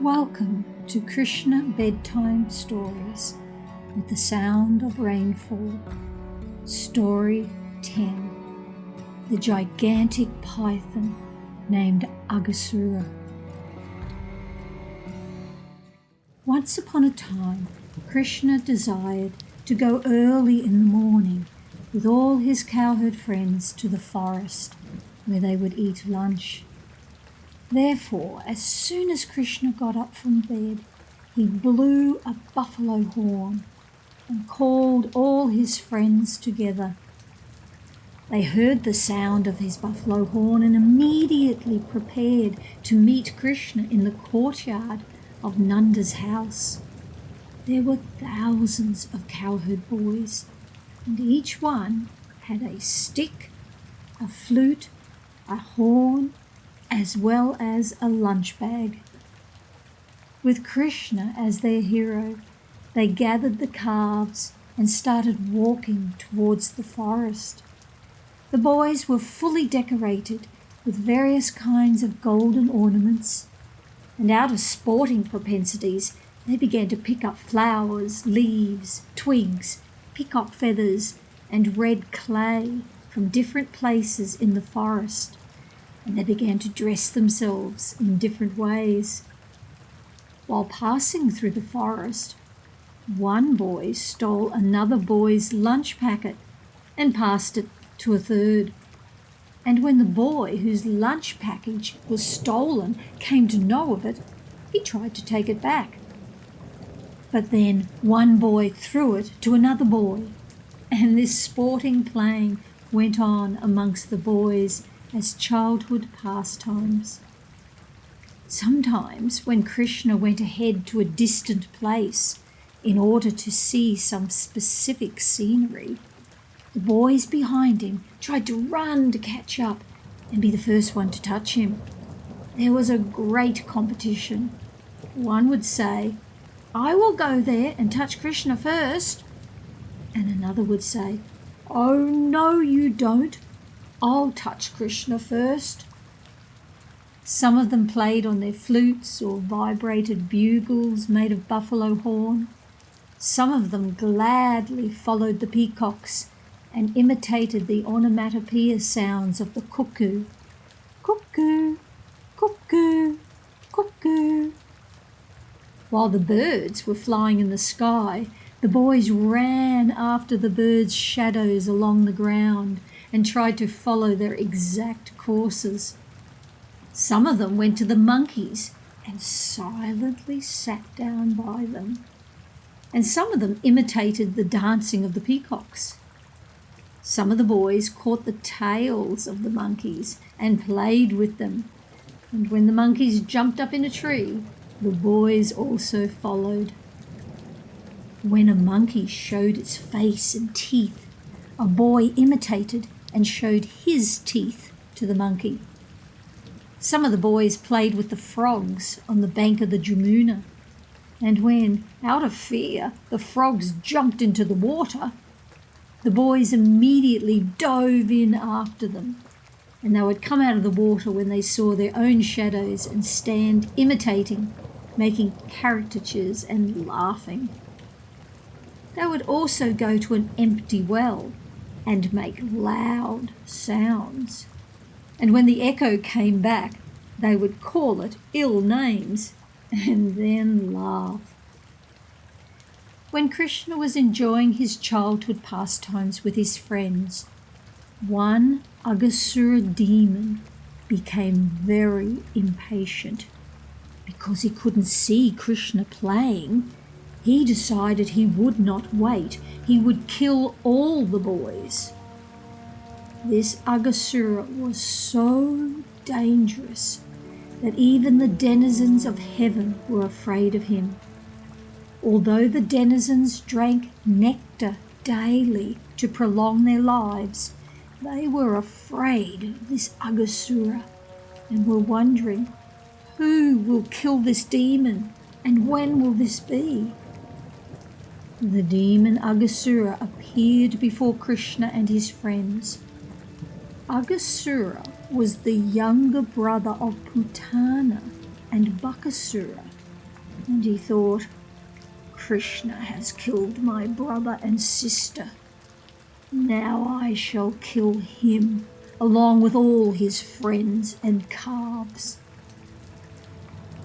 Welcome to Krishna Bedtime Stories with the sound of rainfall. Story 10. The gigantic python named Aghasura. Once upon a time, Krishna desired to go early in the morning with all his cowherd friends to the forest where they would eat lunch. Therefore, as soon as Krishna got up from bed, he blew a buffalo horn and called all his friends together. They heard the sound of his buffalo horn and immediately prepared to meet Krishna in the courtyard of Nanda's house. There were thousands of cowherd boys, and each one had a stick, a flute, a horn, as well as a lunch bag. With Krishna as their hero, they gathered the calves and started walking towards the forest. The boys were fully decorated with various kinds of golden ornaments, and out of sporting propensities, they began to pick up flowers, leaves, twigs, peacock feathers, and red clay from different places in the forest, and they began to dress themselves in different ways. While passing through the forest, one boy stole another boy's lunch packet and passed it to a third. And when the boy whose lunch package was stolen came to know of it, he tried to take it back. But then one boy threw it to another boy, and this sporting playing went on amongst the boys as childhood pastimes. Sometimes when Krishna went ahead to a distant place in order to see some specific scenery, the boys behind him tried to run to catch up and be the first one to touch him. There was a great competition. One would say, "I will go there and touch Krishna first," and another would say, "Oh, no, you don't. I'll touch Krishna first." Some of them played on their flutes or vibrated bugles made of buffalo horn. Some of them gladly followed the peacocks and imitated the onomatopoeia sounds of the cuckoo. Cuckoo, cuckoo, cuckoo. While the birds were flying in the sky, the boys ran after the birds' shadows along the ground and tried to follow their exact courses. Some of them went to the monkeys and silently sat down by them, and some of them imitated the dancing of the peacocks. Some of the boys caught the tails of the monkeys and played with them, and when the monkeys jumped up in a tree, the boys also followed. When a monkey showed its face and teeth, a boy imitated and showed his teeth to the monkey. Some of the boys played with the frogs on the bank of the Jamuna, and when, out of fear, the frogs jumped into the water, the boys immediately dove in after them, and they would come out of the water when they saw their own shadows and stand imitating, making caricatures and laughing. They would also go to an empty well and make loud sounds. And when the echo came back, they would call it ill names and then laugh. When Krishna was enjoying his childhood pastimes with his friends, one Aghasura demon became very impatient. Because he couldn't see Krishna playing, he decided he would not wait. He would kill all the boys. This Aghasura was so dangerous that even the denizens of heaven were afraid of him. Although the denizens drank nectar daily to prolong their lives, they were afraid of this Aghasura and were wondering, who will kill this demon and when will this be? The demon Aghasura appeared before Krishna and his friends. Aghasura was the younger brother of Putana and Bakasura, And he thought, Krishna has killed my brother and sister. Now I shall kill him, along with all his friends and calves.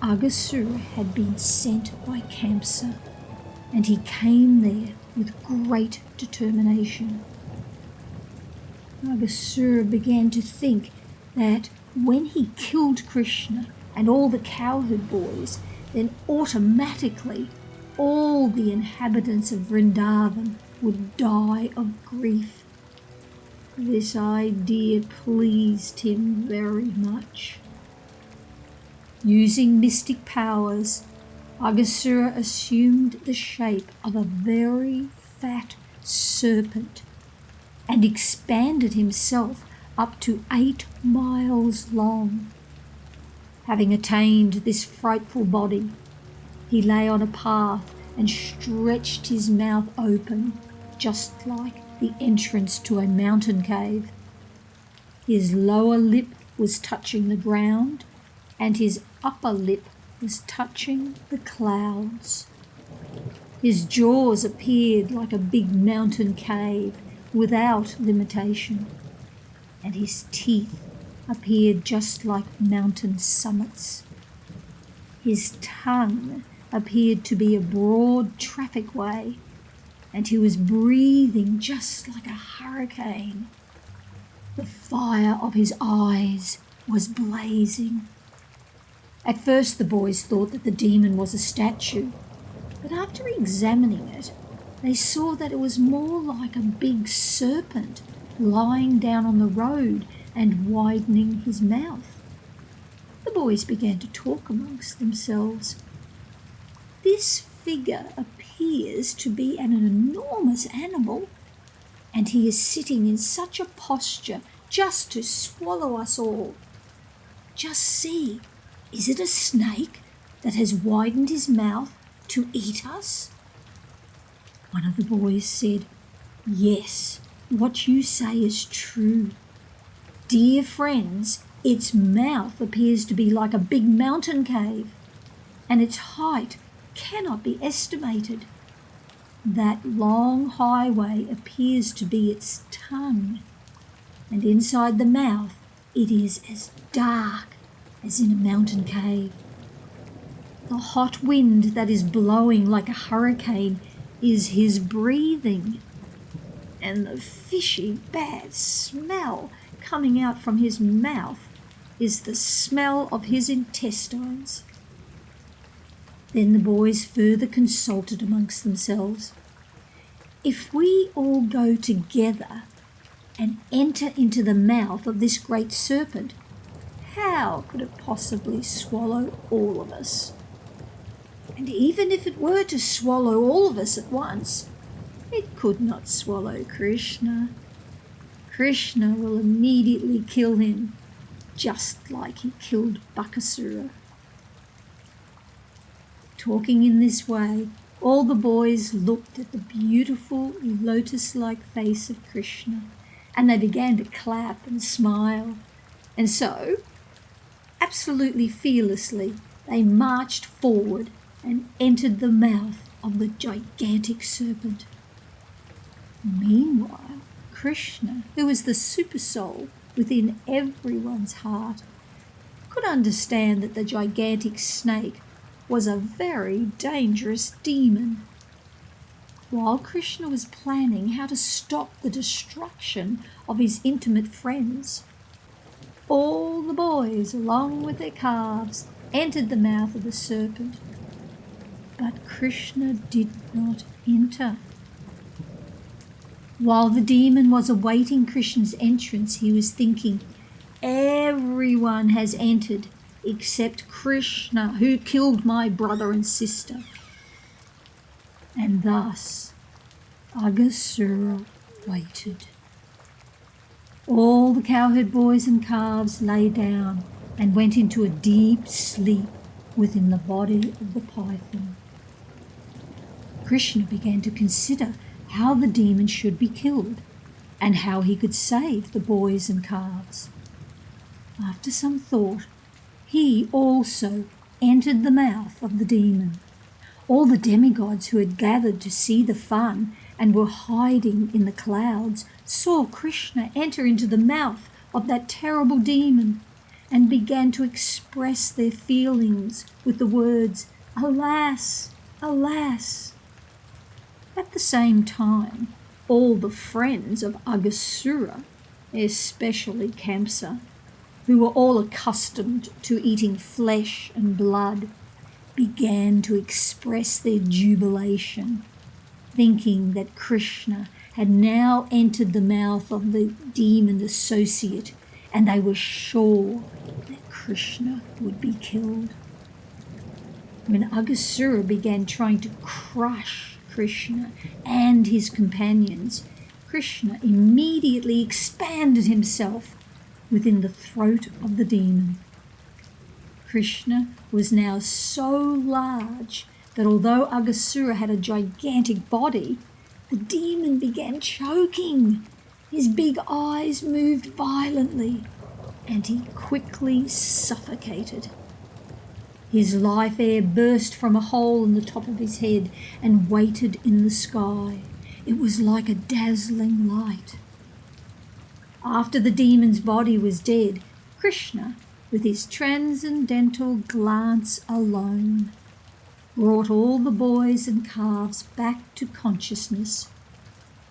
Aghasura had been sent by Kamsa, and he came there with great determination. Aghasura began to think that when he killed Krishna and all the cowherd boys, then automatically all the inhabitants of Vrindavan would die of grief. This idea pleased him very much. Using mystic powers, Aghasura assumed the shape of a very fat serpent and expanded himself up to 8 miles long. Having attained this frightful body, he lay on a path and stretched his mouth open, just like the entrance to a mountain cave. His lower lip was touching the ground, and his upper lip was touching the clouds. His jaws appeared like a big mountain cave without limitation, and his teeth appeared just like mountain summits. His tongue appeared to be a broad traffic way, and he was breathing just like a hurricane. The fire of his eyes was blazing. At first the boys thought that the demon was a statue, but after examining it, they saw that it was more like a big serpent lying down on the road and widening his mouth. The boys began to talk amongst themselves. This figure appears to be an enormous animal, and he is sitting in such a posture just to swallow us all. Just see, is it a snake that has widened his mouth to eat us? One of the boys said, Yes, what you say is true. Dear friends, its mouth appears to be like a big mountain cave, and its height cannot be estimated. That long highway appears to be its tongue, and inside the mouth it is as dark as in a mountain cave. The hot wind that is blowing like a hurricane is his breathing, and the fishy bad smell coming out from his mouth is the smell of his intestines. Then the boys further consulted amongst themselves. If we all go together and enter into the mouth of this great serpent, how could it possibly swallow all of us? And even if it were to swallow all of us at once, it could not swallow Krishna. Krishna will immediately kill him, just like he killed Aghasura. Talking in this way, all the boys looked at the beautiful lotus-like face of Krishna, and they began to clap and smile. And so, absolutely fearlessly, they marched forward and entered the mouth of the gigantic serpent. Meanwhile, Krishna, who was the super soul within everyone's heart, could understand that the gigantic snake was a very dangerous demon. While Krishna was planning how to stop the destruction of his intimate friends, all the boys, along with their calves, entered the mouth of the serpent. But Krishna did not enter. While the demon was awaiting Krishna's entrance, he was thinking, everyone has entered except Krishna, who killed my brother and sister. And thus Aghasura waited. All the cowherd boys and calves lay down and went into a deep sleep within the body of the python. Krishna began to consider how the demon should be killed and how he could save the boys and calves. After some thought, he also entered the mouth of the demon. All the demigods who had gathered to see the fun and were hiding in the clouds saw Krishna enter into the mouth of that terrible demon and began to express their feelings with the words, "Alas, alas." At the same time, all the friends of Aghasura, especially Kamsa, who were all accustomed to eating flesh and blood, began to express their jubilation, thinking that Krishna had now entered the mouth of the demon associate, and they were sure that Krishna would be killed. When Aghasura began trying to crush Krishna and his companions, Krishna immediately expanded himself within the throat of the demon. Krishna was now so large that although Aghasura had a gigantic body, the demon began choking. His big eyes moved violently, and he quickly suffocated. His life air burst from a hole in the top of his head and waited in the sky. It was like a dazzling light. After the demon's body was dead, Krishna, with his transcendental glance alone, brought all the boys and calves back to consciousness,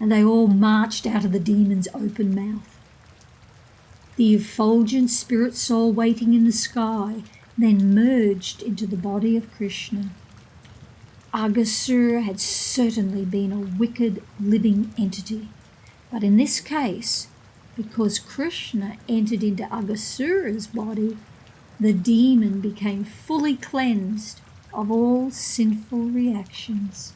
and they all marched out of the demon's open mouth. The effulgent spirit soul waiting in the sky then merged into the body of Krishna. Aghasura had certainly been a wicked living entity, but in this case, because Krishna entered into Aghasura's body, the demon became fully cleansed of all sinful reactions.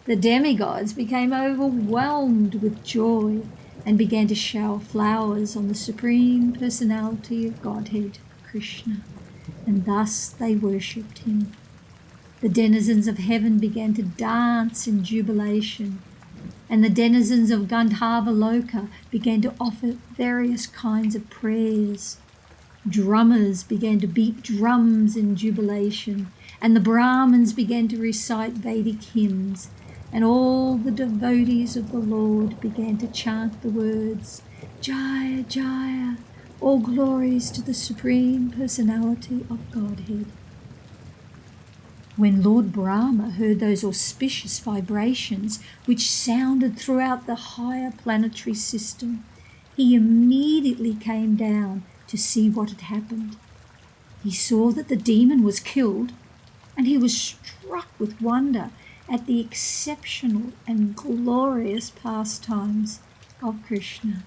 The demigods became overwhelmed with joy and began to shower flowers on the Supreme Personality of Godhead, Krishna, and thus they worshipped him. The denizens of heaven began to dance in jubilation, and the denizens of Gandharva Loka began to offer various kinds of prayers. Drummers began to beat drums in jubilation, and the Brahmins began to recite Vedic hymns, and all the devotees of the Lord began to chant the words, "Jaya, Jaya, all glories to the Supreme Personality of Godhead." When Lord Brahma heard those auspicious vibrations which sounded throughout the higher planetary system, he immediately came down to see what had happened. He saw that the demon was killed, and he was struck with wonder at the exceptional and glorious pastimes of Krishna.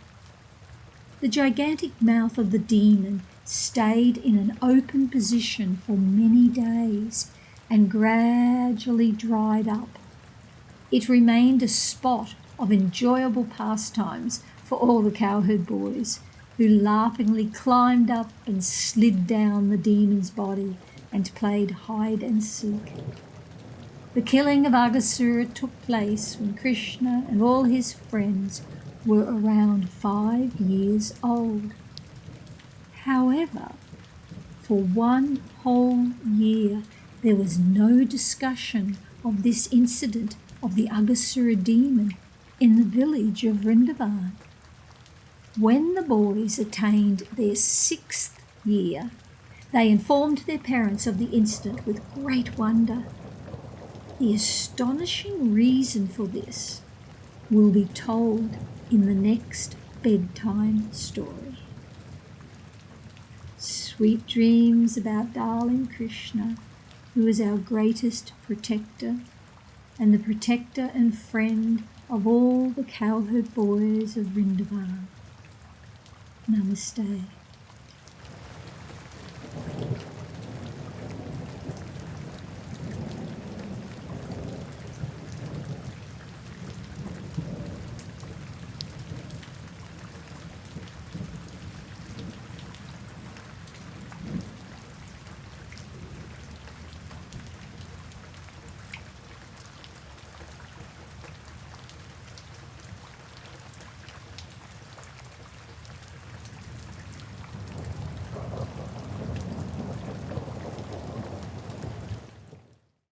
The gigantic mouth of the demon stayed in an open position for many days and gradually dried up. It remained a spot of enjoyable pastimes for all the cowherd boys, who laughingly climbed up and slid down the demon's body and played hide and seek. The killing of Aghasura took place when Krishna and all his friends were around 5 years old. However, for 1 whole year, there was no discussion of this incident of the Aghasura demon in the village of Vrindavan. When the boys attained their 6th year, they informed their parents of the incident with great wonder. The astonishing reason for this will be told in the next bedtime story. Sweet dreams about darling Krishna, who is our greatest protector and the protector and friend of all the cowherd boys of Vrindavan. Namaste.